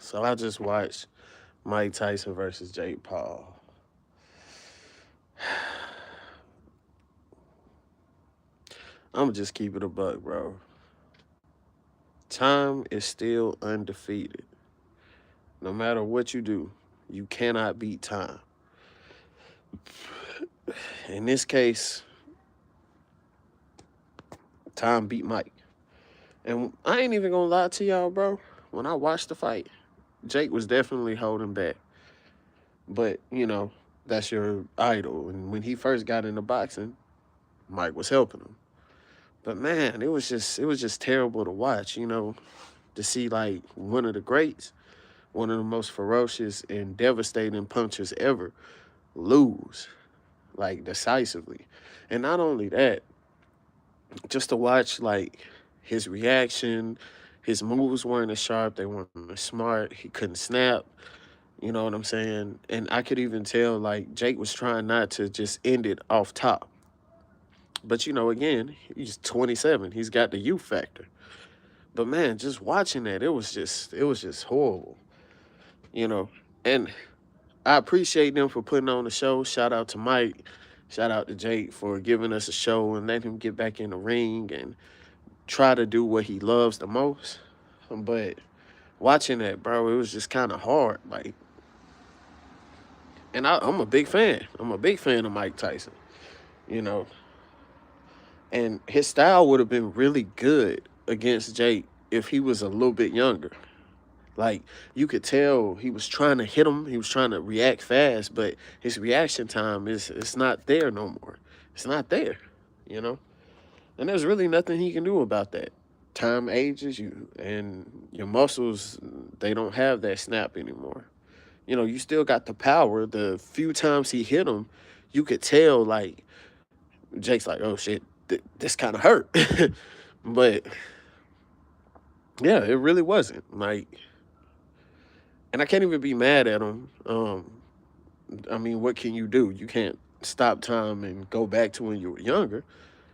So I just watched Mike Tyson versus Jake Paul. I'm gonna just keep it a buck, bro. Time is still undefeated. No matter what you do, you cannot beat time. In this case, time beat Mike. And I ain't even gonna lie to y'all, bro. When I watched the fight, Jake was definitely holding back. But, that's your idol. And when he first got into boxing, Mike was helping him. But man, it was just terrible to watch, to see like one of the greats, one of the most ferocious and devastating punchers ever lose, like decisively. And not only that, just to watch like his reaction, his moves weren't as sharp, they weren't as smart, he couldn't snap, you know what I'm saying? And I could even tell like Jake was trying not to just end it off top. But again, he's 27. He's got the youth factor. But man, just watching that, it was just horrible, you know. And I appreciate them for putting on the show. Shout out to Mike. Shout out to Jake for giving us a show and letting him get back in the ring and try to do what he loves the most. But watching that, bro, it was just kind of hard. Like, and I'm a big fan. I'm a big fan of Mike Tyson, you know. And his style would have been really good against Jake if he was a little bit younger. Like you could tell he was trying to hit him, he was trying to react fast, but his reaction time is it's not there no more. It's not there, you know? And there's really nothing he can do about that. Time ages you and your muscles they don't have that snap anymore. You still got the power. The few times he hit him, you could tell like Jake's like, "Oh shit, this kind of hurt." But yeah, it really wasn't. Like and I can't even be mad at him. I mean, what can you do? You can't stop time and go back to when you were younger.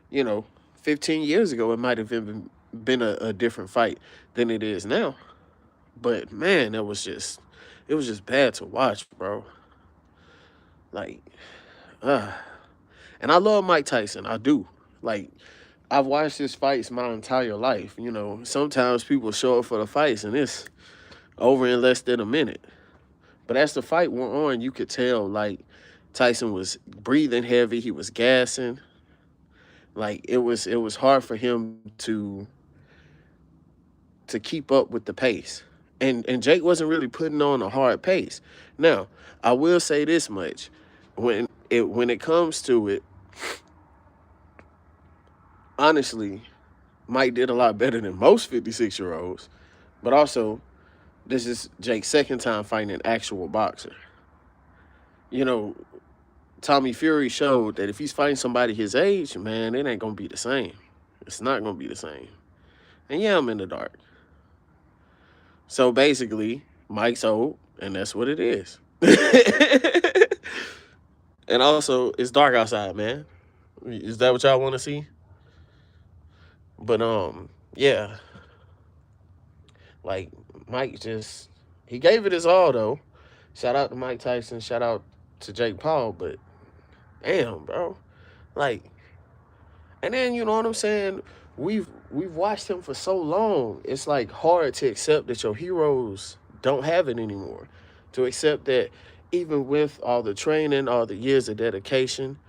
You know, 15 years ago, it might have been a different fight than it is now. But man, it was just bad to watch, bro. Like, uh, and I love Mike Tyson. I do. Like, I've watched his fights my entire life. Sometimes people show up for the fights and it's over in less than a minute. But as the fight went on, you could tell like Tyson was breathing heavy. He was gassing. Like it was hard for him to keep up with the pace. And Jake wasn't really putting on a hard pace. Now, I will say this much. When it comes to it, honestly, Mike did a lot better than most 56-year-olds. But also, this is Jake's second time fighting an actual boxer. You know, Tommy Fury showed that if he's fighting somebody his age, man, it ain't gonna be the same. It's not gonna be the same. And yeah, I'm in the dark. So basically, Mike's old, and that's what it is. And also, it's dark outside, man. Is that what y'all want to see? But yeah, like Mike just he gave it his all though. Shout out to Mike Tyson. Shout out to Jake Paul. But damn, bro, like, and then you know what I'm saying. We've watched him for so long. It's like hard to accept that your heroes don't have it anymore. To accept that even with all the training, all the years of dedication,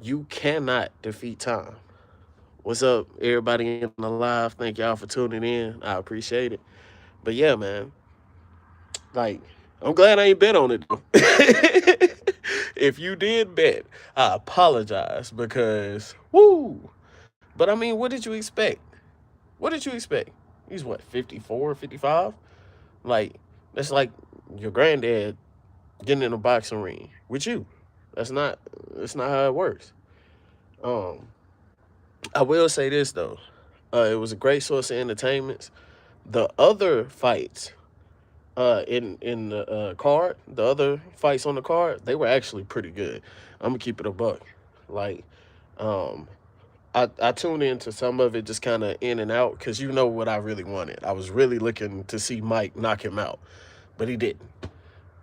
you cannot defeat time. What's up, everybody in the live? Thank y'all for tuning in. I appreciate it. But yeah, man, like, I'm glad I ain't bet on it though. If you did bet, I apologize because woo. But I mean, what did you expect? What did you expect? He's what, 54, 55? Like, that's like your granddad getting in a boxing ring with you. That's not that's not how it works. Um, I will say this though. It was a great source of entertainment. The other fights in the card, the other fights on the card, they were actually pretty good. I'm gonna keep it a buck. Like, um, I tuned into some of it, just kind of in and out, because you know what I really wanted. I was really looking to see Mike knock him out, but he didn't.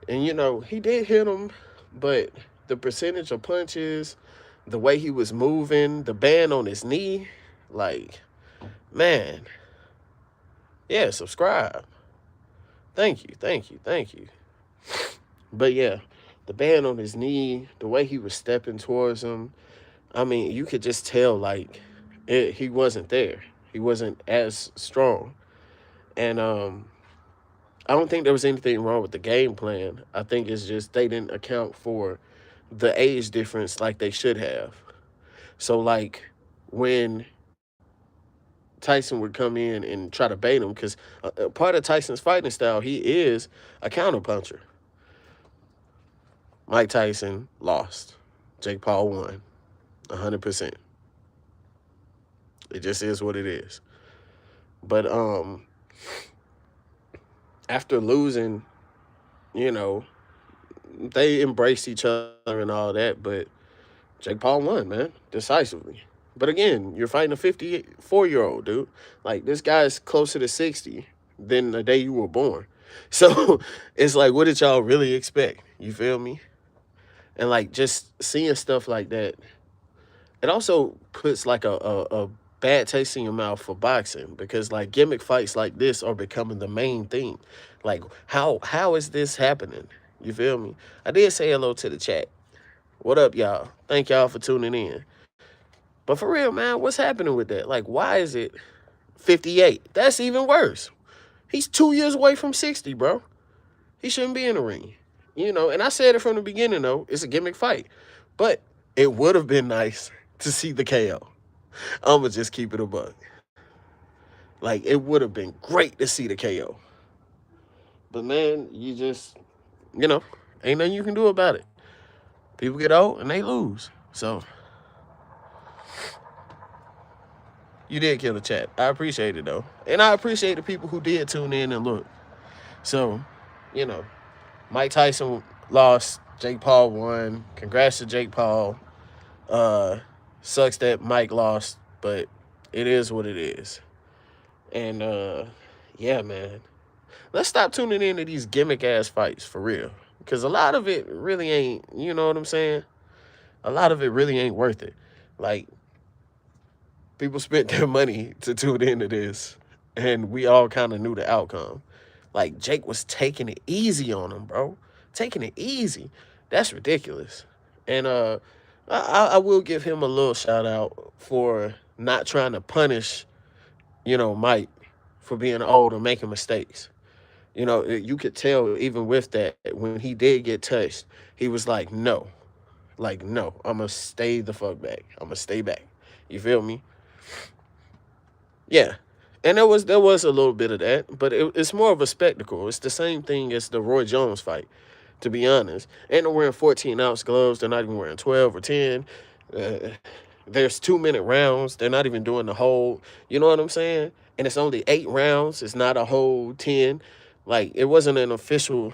And he did hit him, but the percentage of punches, the way he was moving, the band on his knee, like, man, yeah, subscribe. Thank you, thank you, thank you. But yeah, the band on his knee, the way he was stepping towards him, I mean, you could just tell, like, he wasn't there. He wasn't as strong. And I don't think there was anything wrong with the game plan. I think it's just they didn't account for the age difference like they should have. So, like, when Tyson would come in and try to bait him, because part of Tyson's fighting style, he is a counterpuncher. Mike Tyson lost. Jake Paul won. 100%. It just is what it is. But after losing, you know, they embraced each other and all that, but Jake Paul won, man, decisively. But again, you're fighting a 54-year-old, dude. Like, this guy's closer to 60 than the day you were born. So it's like, what did y'all really expect? You feel me? And like, just seeing stuff like that, it also puts like a bad taste in your mouth for boxing, because like gimmick fights like this are becoming the main thing. Like, how is this happening? You feel me? I did say hello to the chat. What up, y'all? Thank y'all for tuning in. But for real, man, what's happening with that? Like, why is it 58? That's even worse. He's 2 years away from 60, bro. He shouldn't be in the ring. And I said it from the beginning, though. It's a gimmick fight. But it would have been nice to see the KO. I'm going to just keep it a buck. Like, it would have been great to see the KO. But, man, you just, ain't nothing you can do about it. People get old and they lose. So, you did kill the chat. I appreciate it, though. And I appreciate the people who did tune in and look. So, Mike Tyson lost. Jake Paul won. Congrats to Jake Paul. Sucks that Mike lost, but it is what it is. And, yeah, man. Let's stop tuning into these gimmick-ass fights, for real. Because a lot of it really ain't, you know what I'm saying? A lot of it really ain't worth it. Like, people spent their money to tune into this, and we all kind of knew the outcome. Like, Jake was taking it easy on him, bro. Taking it easy. That's ridiculous. And I will give him a little shout out for not trying to punish, Mike for being old or making mistakes. You could tell even with that, when he did get touched, he was like, no. Like, no, I'm going to stay the fuck back. I'm going to stay back. You feel me? Yeah. And there was a little bit of that, but it's more of a spectacle. It's the same thing as the Roy Jones fight, to be honest. And they're wearing 14-ounce gloves. They're not even wearing 12 or 10. There's 2-minute rounds. They're not even doing the whole, you know what I'm saying? And it's only 8 rounds. It's not a whole 10. Like, it wasn't an official,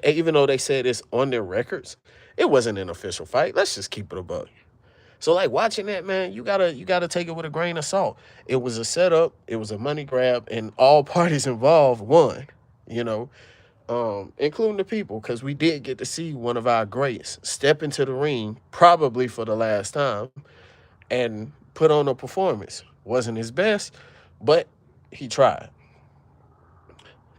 even though they said it's on their records, it wasn't an official fight. Let's just keep it a buck. So, like, watching that, man, you gotta take it with a grain of salt. It was a setup, it was a money grab, and all parties involved won, including the people, because we did get to see one of our greats step into the ring, probably for the last time, and put on a performance. Wasn't his best, but he tried.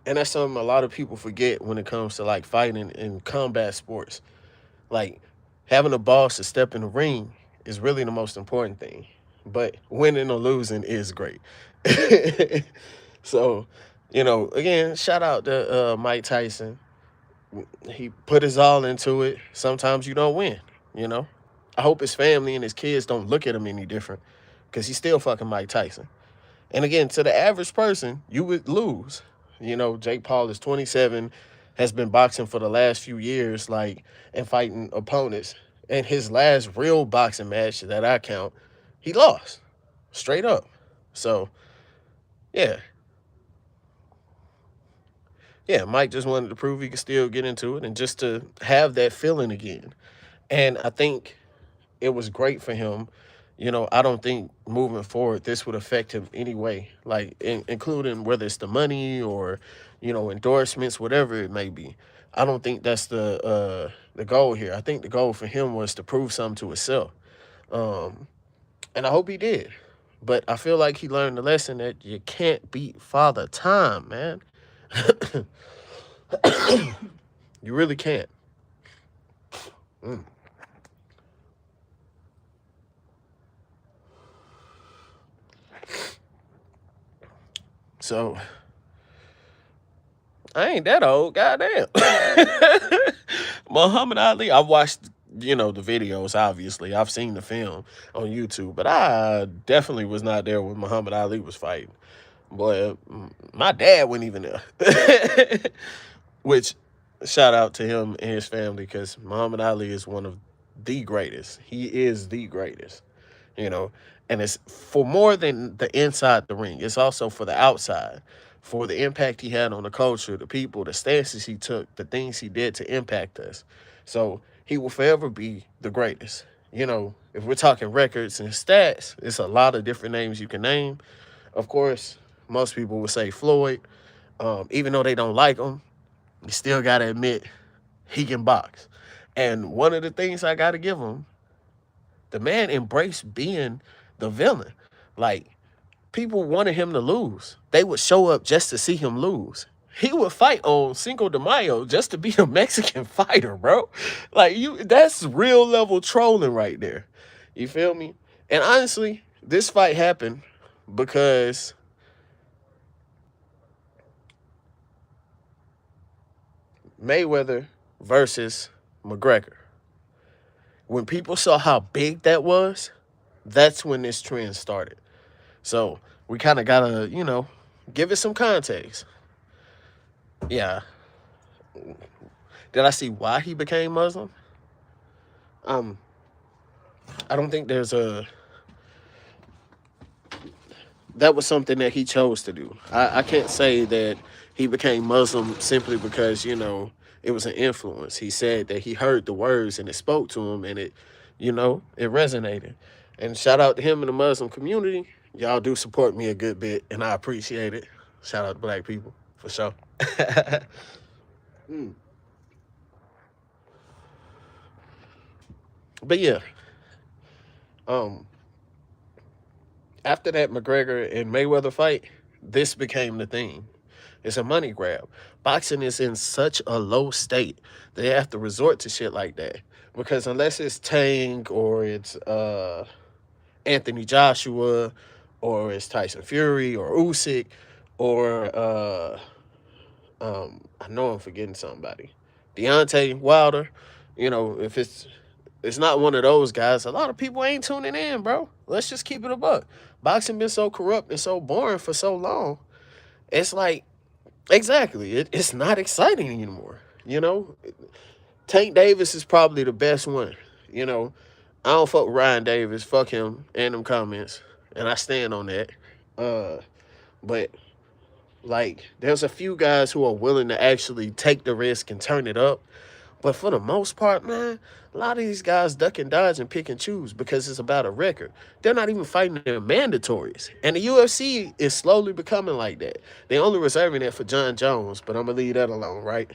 And that's something a lot of people forget when it comes to, like, fighting in combat sports. Like, having a boss to step in the ring is really the most important thing. But winning or losing is great. So, again, shout out to Mike Tyson. He put his all into it. Sometimes you don't win, I hope his family and his kids don't look at him any different, because he's still fucking Mike Tyson. And again, to the average person, you would lose. Jake Paul is 27, has been boxing for the last few years, like, and fighting opponents. And his last real boxing match that I count, he lost. Straight up. So, yeah. Yeah, Mike just wanted to prove he could still get into it and just to have that feeling again. And I think it was great for him I don't think moving forward this would affect him anyway, like including whether it's the money or, endorsements, whatever it may be. I don't think that's the goal here. I think the goal for him was to prove something to himself. Um, and I hope he did. But I feel like he learned the lesson that you can't beat Father Time, man. You really can't. Mm. So I ain't that old, goddamn. Muhammad Ali, I watched, the videos, obviously. I've seen the film on YouTube, but I definitely was not there when Muhammad Ali was fighting. Boy, my dad wasn't even there. Which, shout out to him and his family, because Muhammad Ali is one of the greatest. He is the greatest, you know. And it's for more than the inside the ring. It's also for the outside, for the impact he had on the culture, the people, the stances he took, the things he did to impact us. So he will forever be the greatest. If we're talking records and stats, it's a lot of different names you can name. Of course, most people would say Floyd. Even though they don't like him, you still got to admit he can box. And one of the things I got to give him, the man embraced being the villain. Like, people wanted him to lose. They would show up just to see him lose. He would fight on Cinco de Mayo just to be a Mexican fighter, bro. Like, that's real level trolling right there. You feel me? And honestly, this fight happened because Mayweather versus McGregor. When people saw how big that was, that's when this trend started. So we kind of gotta, give it some context. Yeah. Did I see why he became Muslim? Um, I don't think there's a that was something that he chose to do. I can't say that he became Muslim simply because, it was an influence. He said that he heard the words and it spoke to him and it resonated. And shout out to him in the Muslim community. Y'all do support me a good bit and I appreciate it. Shout out to black people for sure. Mm. But yeah, um, after that McGregor and Mayweather fight, this became the thing. It's a money grab. Boxing is in such a low state they have to resort to shit like that. Because unless it's Tank or it's Anthony Joshua or it's Tyson Fury or Usyk or I know I'm forgetting somebody. Deontay Wilder, if it's not one of those guys, a lot of people ain't tuning in, bro. Let's just keep it a buck. Boxing been so corrupt and so boring for so long. It's like, exactly, it's not exciting anymore. Tank Davis is probably the best one. You know, I don't fuck with Ryan Davis. Fuck him and them comments, and I stand on that. Uh, but like, there's a few guys who are willing to actually take the risk and turn it up. But for the most part, man, a lot of these guys duck and dodge and pick and choose because it's about a record. They're not even fighting their mandatories. And the UFC is slowly becoming like that. They only reserving that for John Jones, but I'm going to leave that alone, right?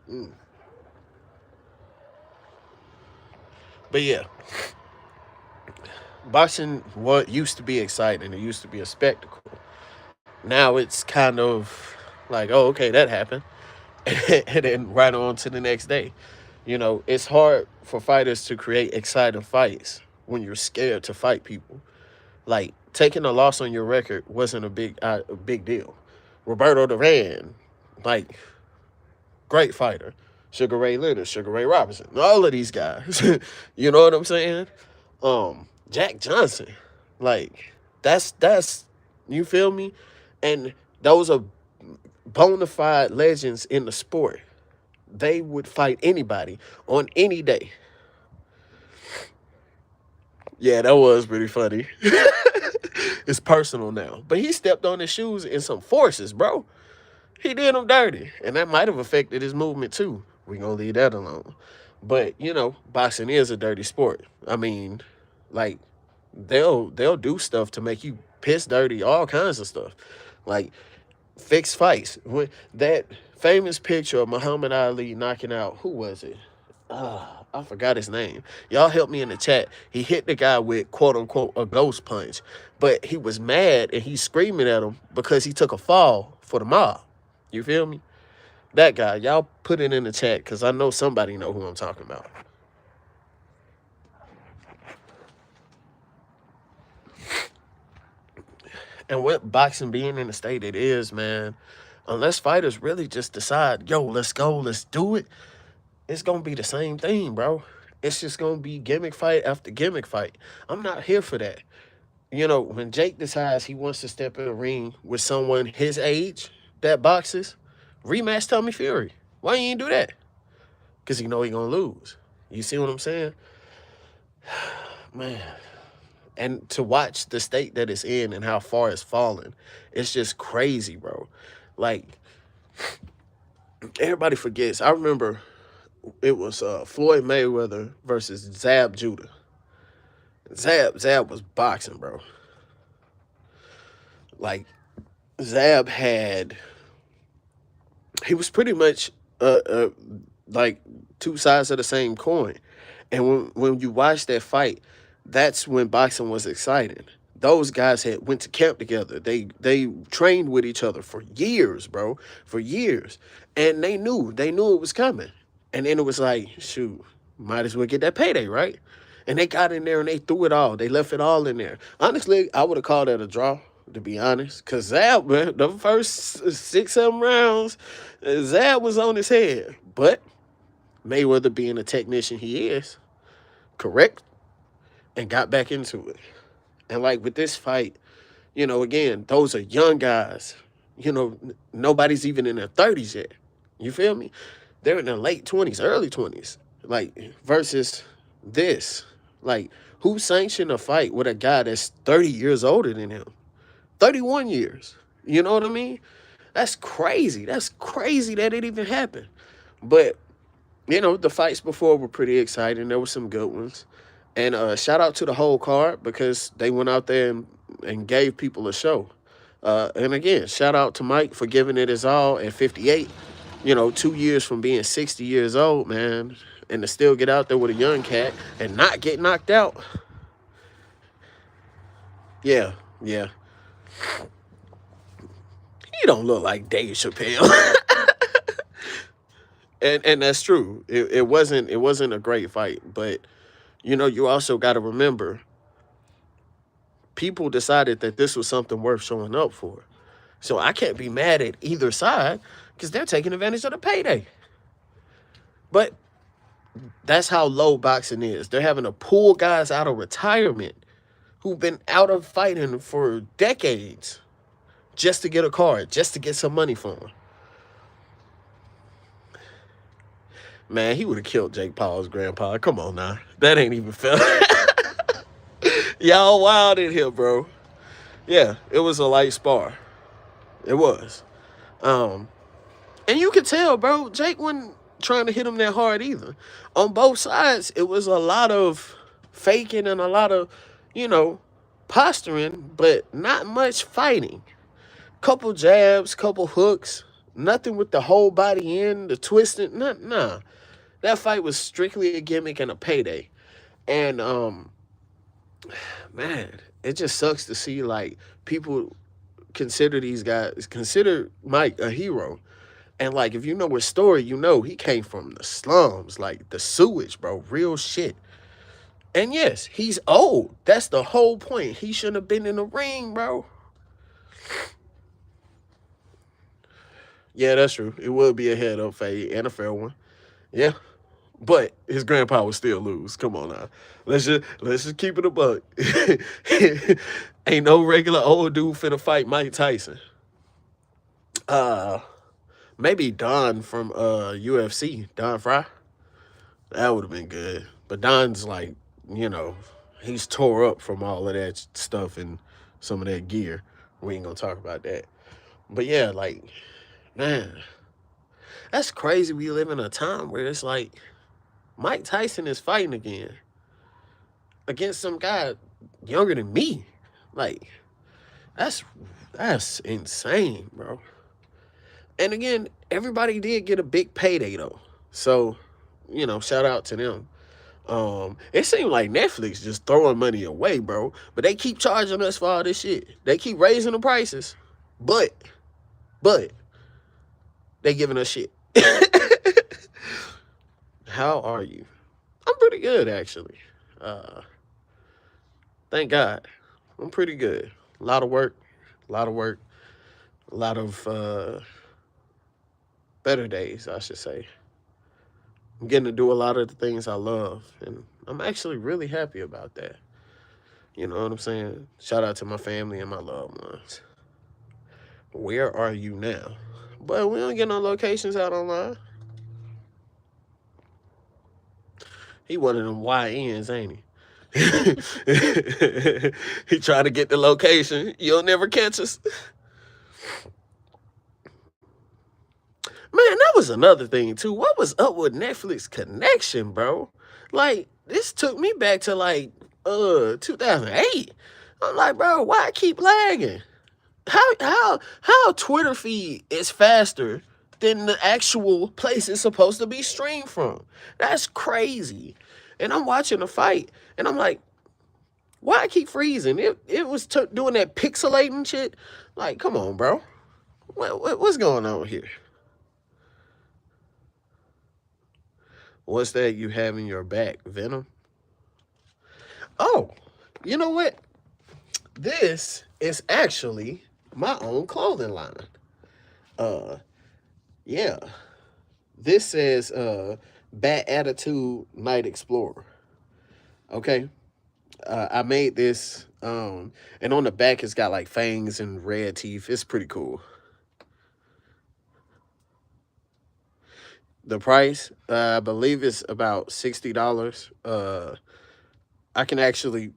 Mm. But yeah, boxing what used to be exciting. It used to be a spectacle. Now it's kind of like, oh, okay, that happened. And then right on to the next day. It's hard for fighters to create exciting fights when you're scared to fight people. Like, taking a loss on your record wasn't a big deal. Roberto Duran, like, great fighter. Sugar Ray Leonard, Sugar Ray Robinson, all of these guys. You know what I'm saying? Jack Johnson, like, that's you feel me? And those are bona fide legends in the sport. They would fight anybody on any day. Yeah, that was pretty funny. It's personal now. But he stepped on his shoes in some forces, bro. He did him dirty. And that might have affected his movement too. We're going to leave that alone. But, boxing is a dirty sport. I mean, like, they'll do stuff to make you piss dirty, all kinds of stuff. Like fixed fights. That famous picture of Muhammad Ali knocking out, who was it? I forgot his name. Y'all help me in the chat. He hit the guy with quote unquote a ghost punch, but he was mad and he's screaming at him because he took a fall for the mob. You feel me? That guy. Y'all put it in the chat because I know somebody know who I'm talking about. And what boxing being in the state it is, man, unless fighters really just decide, yo, let's go, let's do it, it's gonna be the same thing, bro. It's just gonna be gimmick fight after gimmick fight. I'm not here for that. You know, when Jake decides he wants to step in a ring with someone his age that boxes, rematch Tommy Fury. Why you ain't do that? Because you know he gonna lose. You see what I'm saying? Man. And to watch the state that it's in and how far it's fallen, it's just crazy, bro. Like, everybody forgets. I remember it was Floyd Mayweather versus Zab Judah. Zab was boxing, bro. Like, Zab had, he was pretty much like two sides of the same coin. And when you watch that fight, that's when boxing was exciting. Those guys had went to camp together. They trained with each other for years, bro, for years, and they knew it was coming. And then it was like, shoot, might as well get that payday, right? And they got in there and they threw it all. They left it all in there. Honestly, I would have called that a draw, to be honest, because Zab, man, the first 6-7 rounds, Zab was on his head. But Mayweather, being the technician he is, correct, and got back into it. And like with this fight, you know, again, those are young guys. You know, nobody's even in their 30s yet. You feel me? They're in their late 20s, early 20s. Like, versus this. Like, who sanctioned a fight with a guy that's 30 years older than him? 31 years. You know what I mean? That's crazy. That's crazy that it even happened. But, you know, the fights before were pretty exciting. There were some good ones. And shout out to the whole card because they went out there and gave people a show. And again, shout out to Mike for giving it his all at 58. You know, 2 years from being 60 years old, man. And to still get out there with a young cat and not get knocked out. Yeah, yeah. He don't look like Dave Chappelle. and that's true. It wasn't a great fight, but you know, you also got to remember, people decided that this was something worth showing up for. So I can't be mad at either side because they're taking advantage of the payday. But that's how low boxing is. They're having to pull guys out of retirement who've been out of fighting for decades just to get a card, just to get some money for them. Man, he would have killed Jake Paul's grandpa. Come on now. That ain't even fair. Y'all wild in here, bro. Yeah, it was a light spar. It was. And you could tell, bro, Jake wasn't trying to hit him that hard either. On both sides, it was a lot of faking and a lot of, you know, posturing, but not much fighting. Couple jabs, couple hooks, nothing with the whole body in, the twisting, nah. That fight was strictly a gimmick and a payday. And man, it just sucks to see like people consider Mike a hero. And like if you know his story, you know he came from the slums, like the sewage, bro, real shit. And yes, he's old. That's the whole point. He shouldn't have been in the ring, bro. Yeah, that's true. It would be a head up fade and a fair one. Yeah. But his grandpa would still lose. Come on now. Let's just keep it a buck. Ain't no regular old dude finna fight Mike Tyson. Maybe Don from UFC, Don Fry. That would have been good. But Don's like, you know, he's tore up from all of that stuff and some of that gear. We ain't gonna talk about that. But yeah, like, man, that's crazy. We live in a time where it's like Mike Tyson is fighting again against some guy younger than me. Like that's that's insane, bro. And again, everybody did get a big payday though. So, shout out to them. It seemed like Netflix just throwing money away, bro. But they keep charging us for all this shit. They keep raising the prices. But, but they giving us shit. How are you? I'm pretty good actually. Uh, thank God. I'm pretty good. A lot of work, a lot of work, a lot of better days, I should say. I'm getting to do a lot of the things I love, and I'm actually really happy about that. You know what I'm saying? Shout out to my family and my loved ones. Where are you now? But we don't get no locations out online. He one of them YNs, ain't he? He trying to get the location. You'll never catch us. Man, that was another thing too. What was up with Netflix connection, bro? Like, this took me back to 2008. I'm like, bro, why I keep lagging? How Twitter feed is faster than the actual place it's supposed to be streamed from? That's crazy. And I'm watching the fight, and I'm like, why I keep freezing? It was doing that pixelating shit. Like, come on, bro. What's going on here? What's that you have in your back, Venom? Oh, you know what? This is actually my own clothing line. Uh, yeah. This says Bat Attitude Night Explorer. Okay. I made this, and on the back it's got like fangs and red teeth. It's pretty cool. The price, I believe it's about $60. I can actually,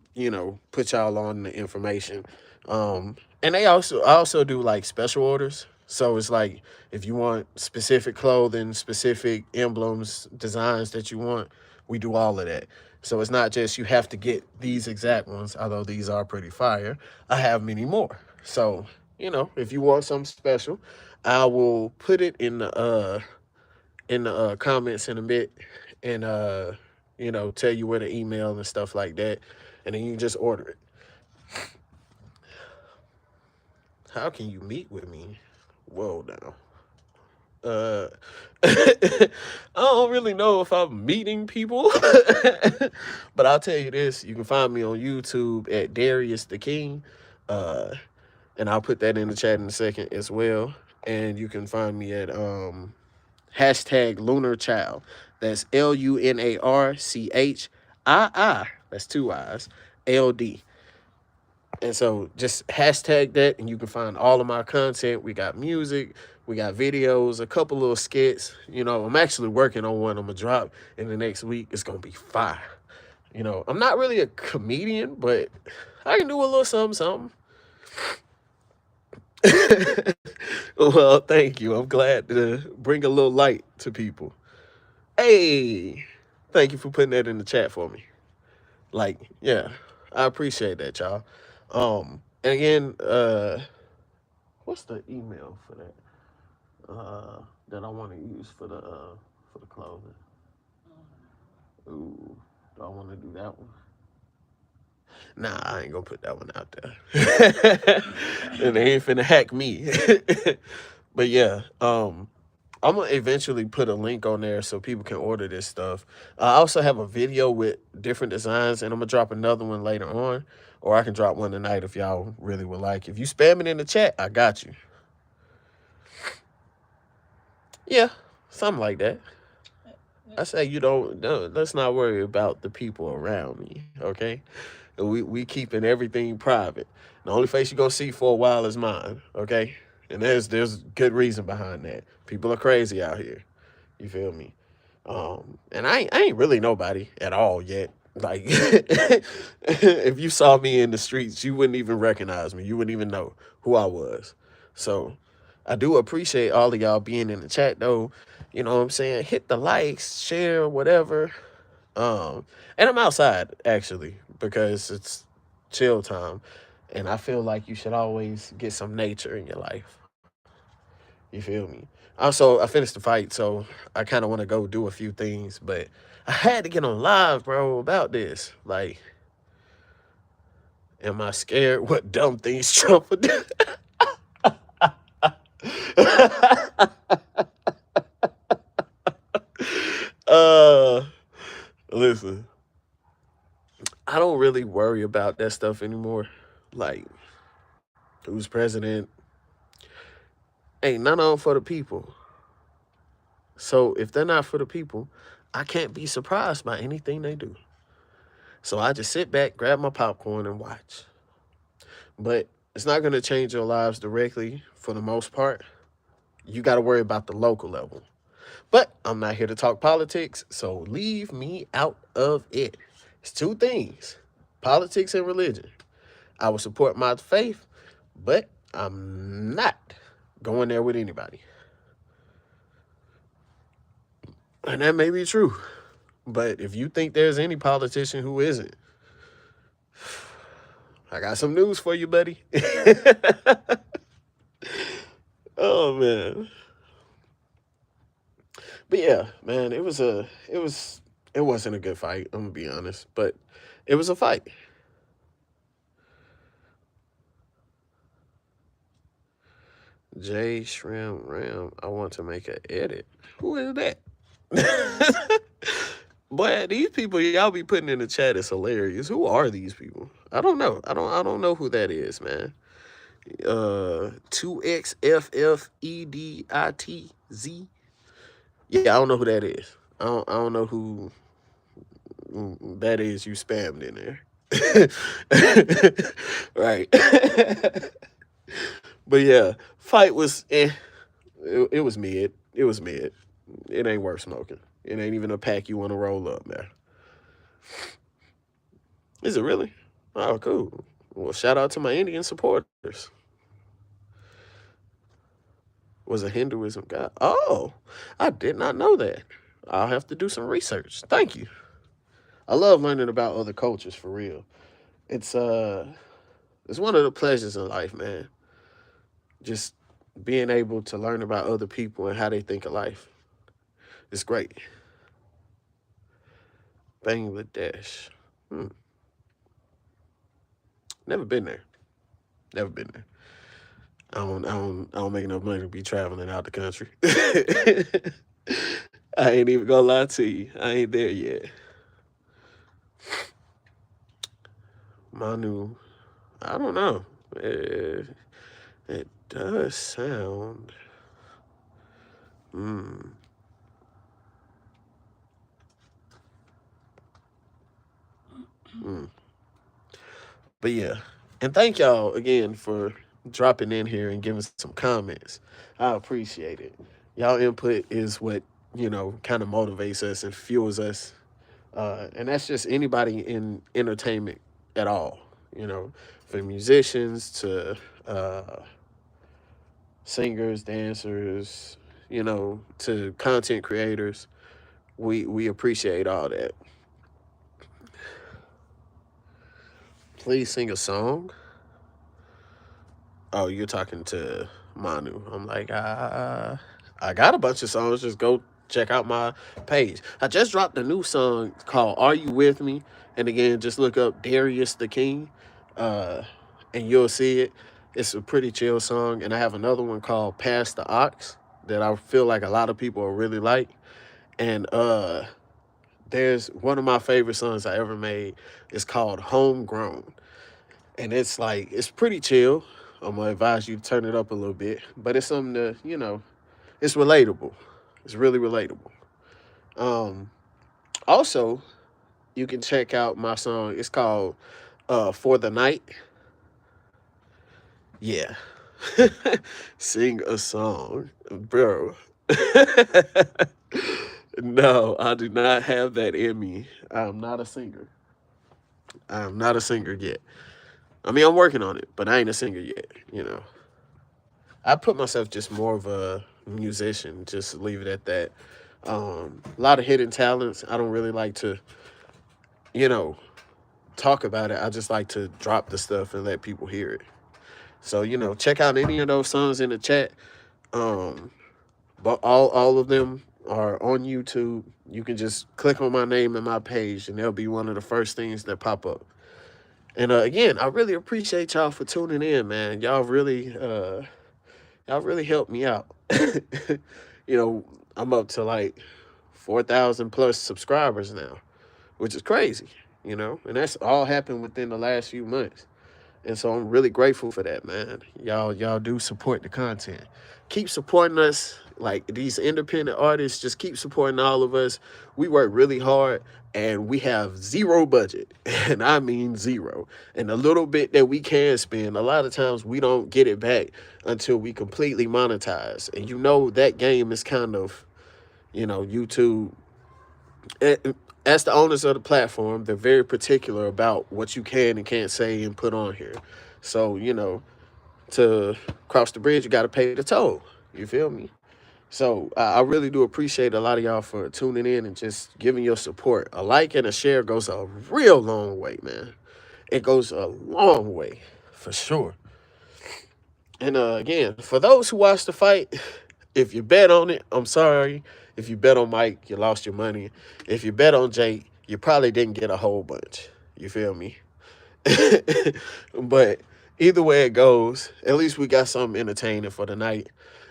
put y'all on the information. And I also do like special orders. So it's like if you want specific clothing, specific emblems, designs that you want, we do all of that. So it's not just you have to get these exact ones, although these are pretty fire. I have many more. So, if you want something special, I will put it in the comments in a bit, and tell you where to email and stuff like that, and then you can just order it. How can you meet with me? Whoa, now. uh I don't really know if I'm meeting people, but I'll tell you this: you can find me on YouTube at Darius the King, uh and I'll put that in the chat in a second as well. And you can find me at hashtag Lunar Child. That's LUNARCHII. That's two I's. LD. And so just hashtag that, and you can find all of my content. We got music, we got videos, a couple little skits. I'm actually working on one I'm gonna drop in the next week. It's gonna be fire. I'm not really a comedian, but I can do a little something, something. Well, thank you. I'm glad to bring a little light to people. Hey, thank you for putting that in the chat for me. Like, yeah, I appreciate that, y'all. And again, what's the email for that? That I want to use for the clothing. Ooh, do I want to do that one? Nah, I ain't gonna put that one out there. And they ain't finna hack me. But yeah, I'm gonna eventually put a link on there so people can order this stuff. I also have a video with different designs, and I'm gonna drop another one later on, or I can drop one tonight if y'all really would like. If you spam it in the chat, I got you. Yeah, something like that. I say you don't. No, let's not worry about the people around me. Okay, we keeping everything private. The only face you gonna see for a while is mine. Okay, and there's good reason behind that. People are crazy out here. You feel me? And I ain't really nobody at all yet. Like, if you saw me in the streets, you wouldn't even recognize me. You wouldn't even know who I was. So, I do appreciate all of y'all being in the chat, though. You know what I'm saying? Hit the likes, share, whatever. And I'm outside actually because it's chill time. And I feel like you should always get some nature in your life. You feel me? Also, I finished the fight, so I kind of want to go do a few things, but I had to get on live, bro, about this. Like, am I scared what dumb things Trump would do? uh, listen, I don't really worry about that stuff anymore. Like, who's president? Ain't none of them for the people. So if they're not for the people, I can't be surprised by anything they do. So I just sit back, grab my popcorn, and watch. But it's not going to change your lives directly for the most part. You got to worry about the local level. But I'm not here to talk politics, so leave me out of it. It's two things: politics and religion. I will support my faith, but I'm not going there with anybody. And that may be true. But if you think there's any politician who isn't, I got some news for you, buddy. Oh man. But yeah, man, it wasn't a good fight, I'm gonna be honest. But it was a fight. J Shrimp Ram, I want to make an edit. Who is that? Boy, these people y'all be putting in the chat is hilarious. Who are these people? I don't know. I don't know who that is, man. 2XFFEDITZ. Yeah, I don't know who that is. I don't know who that is you spammed in there. Right. But yeah, fight was it was mid. It was mid. It ain't worth smoking. It ain't even a pack you want to roll up, man. Is it really? Oh, cool. Well, shout out to my Indian supporters. Was a Hinduism god. Oh, I did not know that. I'll have to do some research. Thank you. I love learning about other cultures for real. It's it's one of the pleasures in life, man. Just being able to learn about other people and how they think of life. It's great. Bangladesh. Hmm. Never been there. Never been there. I don't make enough money to be traveling out the country. I ain't even gonna lie to you. I ain't there yet. Manu, I don't know. It does sound. Hmm. Hmm. But yeah, and thank y'all again for dropping in here and giving some comments. I appreciate it. Y'all input is what kind of motivates us and fuels us, and that's just anybody in entertainment at all. You know, from musicians to singers, dancers, to content creators. We appreciate all that. Please sing a song. Oh, you're talking to Manu. I'm like, I got a bunch of songs. Just go check out my page. I just dropped a new song called "Are You With Me?" And again, just look up Darius the King, uh, and you'll see it. It's a pretty chill song, and I have another one called "Pass the Ox" that I feel like a lot of people will really like. And there's one of my favorite songs I ever made. It's called "Homegrown." And it's like it's pretty chill. I'm gonna advise you to turn it up a little bit, but it's something to it's relatable. It's really relatable. Um, Also, you can check out my song. It's called "For the Night." Yeah, sing a song, bro. No, I do not have that in me. I'm not a singer. I'm not a singer yet. I mean, I'm working on it, but I ain't a singer yet. I put myself just more of a musician. Just leave it at that. A lot of hidden talents. I don't really like to, you know, talk about it. I just like to drop the stuff and let people hear it. So, check out any of those songs in the chat. Um, but all of them are on YouTube. You can just click on my name and my page, and they'll be one of the first things that pop up. And again, I really appreciate y'all for tuning in, man. Y'all really helped me out. I'm up to like 4,000 plus subscribers now, which is crazy. And that's all happened within the last few months. And so I'm really grateful for that, man. Y'all do support the content. Keep supporting us, like these independent artists. Just keep supporting all of us. We work really hard, and we have zero budget, and I mean zero. And the little bit that we can spend, a lot of times we don't get it back until we completely monetize. And that game is kind of, YouTube. As the owners of the platform, they're very particular about what you can and can't say and put on here. So, to cross the bridge, you got to pay the toll. You feel me? So, I really do appreciate a lot of y'all for tuning in and just giving your support. A like and a share goes a real long way, man. It goes a long way, for sure. And again, for those who watch the fight, if you bet on it, I'm sorry. If you bet on Mike, you lost your money. If you bet on Jake, you probably didn't get a whole bunch. You feel me? But either way it goes, at least we got something entertaining for the night.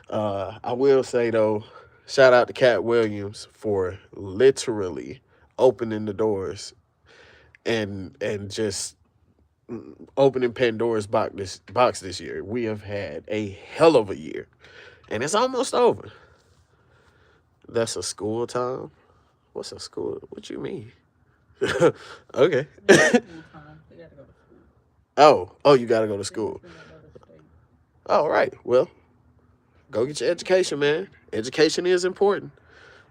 I will say though, shout out to Cat Williams for literally opening the doors and just opening Pandora's box this year. We have had a hell of a year, and it's almost over. That's a school time. What's a school? What you mean? Okay. Oh, you gotta go to school. All right. Well, go get your education, man. Education is important.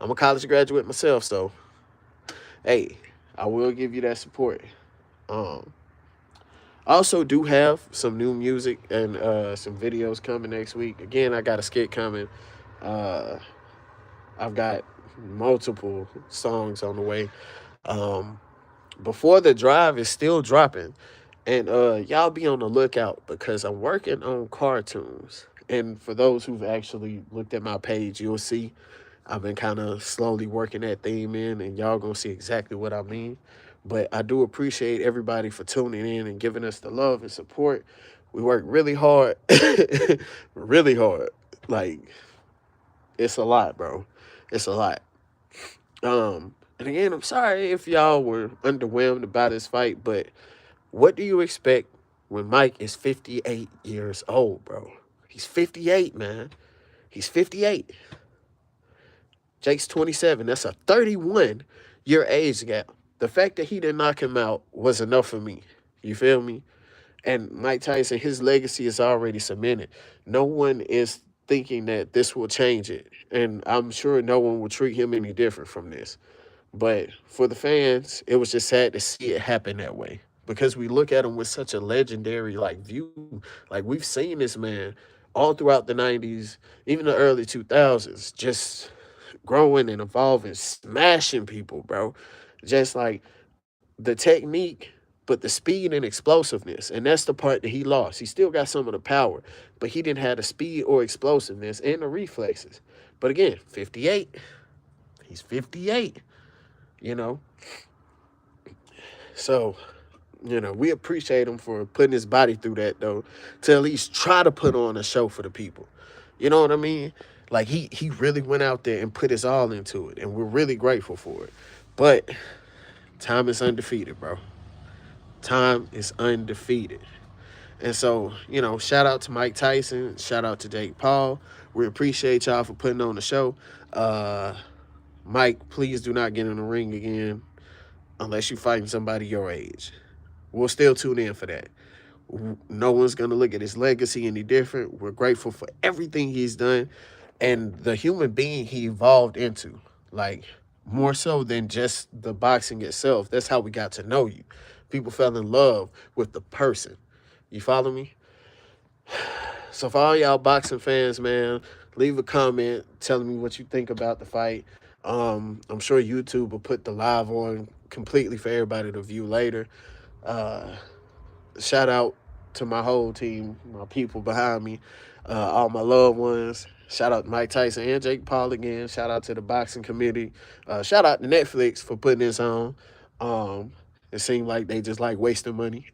I'm a college graduate myself, so hey, I will give you that support. Um, I also do have some new music and some videos coming next week. Again, I got a skit coming. Uh, I've got multiple songs on the way. Um, Before the drive is still dropping, and y'all be on the lookout because I'm working on cartoons. And for those who've actually looked at my page, you'll see I've been kind of slowly working that theme in, and y'all gonna see exactly what I mean. But I do appreciate everybody for tuning in and giving us the love and support. We work really hard, really hard. Like, it's a lot, bro. It's a lot. And again, I'm sorry if y'all were underwhelmed about this fight, but what do you expect when Mike is 58 years old, bro? He's 58, man. He's 58. Jake's 27. That's a 31-year age gap. The fact that he didn't knock him out was enough for me. You feel me? And Mike Tyson, his legacy is already cemented. No one is thinking that this will change it. And I'm sure no one will treat him any different from this. But for the fans, it was just sad to see it happen that way. Because we look at him with such a legendary view. Like we've seen this man all throughout the 90s, even the early 2000s, just growing and evolving, smashing people, bro. Just like the technique, but the speed and explosiveness. And that's the part that he lost. He still got some of the power, but he didn't have the speed or explosiveness and the reflexes. But again, 58. He's 58, you know. So, we appreciate him for putting his body through that, though, to at least try to put on a show for the people. You know what I mean? Like, he really went out there and put his all into it, and we're really grateful for it. But time is undefeated, bro. Time is undefeated. And so, shout out to Mike Tyson. Shout out to Jake Paul. We appreciate y'all for putting on the show. Mike, please do not get in the ring again unless you're fighting somebody your age. We'll still tune in for that. No one's going to look at his legacy any different. We're grateful for everything he's done and the human being he evolved into. Like, more so than just the boxing itself. That's how we got to know you. People fell in love with the person. You follow me? So for all y'all boxing fans, man, leave a comment telling me what you think about the fight. I'm sure YouTube will put the live on completely for everybody to view later. Uh, Shout out to my whole team, my people behind me, all my loved ones. Shout out to Mike Tyson and Jake Paul again. Shout out to the boxing committee. Shout out to Netflix for putting this on. Um, it seemed like they just like wasting money.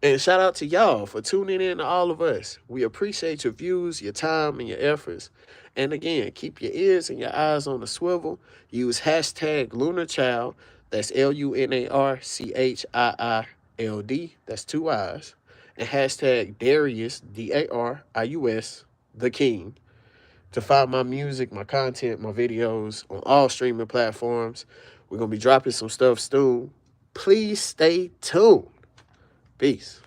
And shout out to y'all for tuning in to all of us. We appreciate your views, your time, and your efforts. And again, keep your ears and your eyes on the swivel. Use hashtag LunarChild. That's LUNARCHIILD. That's two I's. And hashtag Darius, DARIUS, the King, to find my music, my content, my videos on all streaming platforms. We're going to be dropping some stuff soon. Please stay tuned. Peace.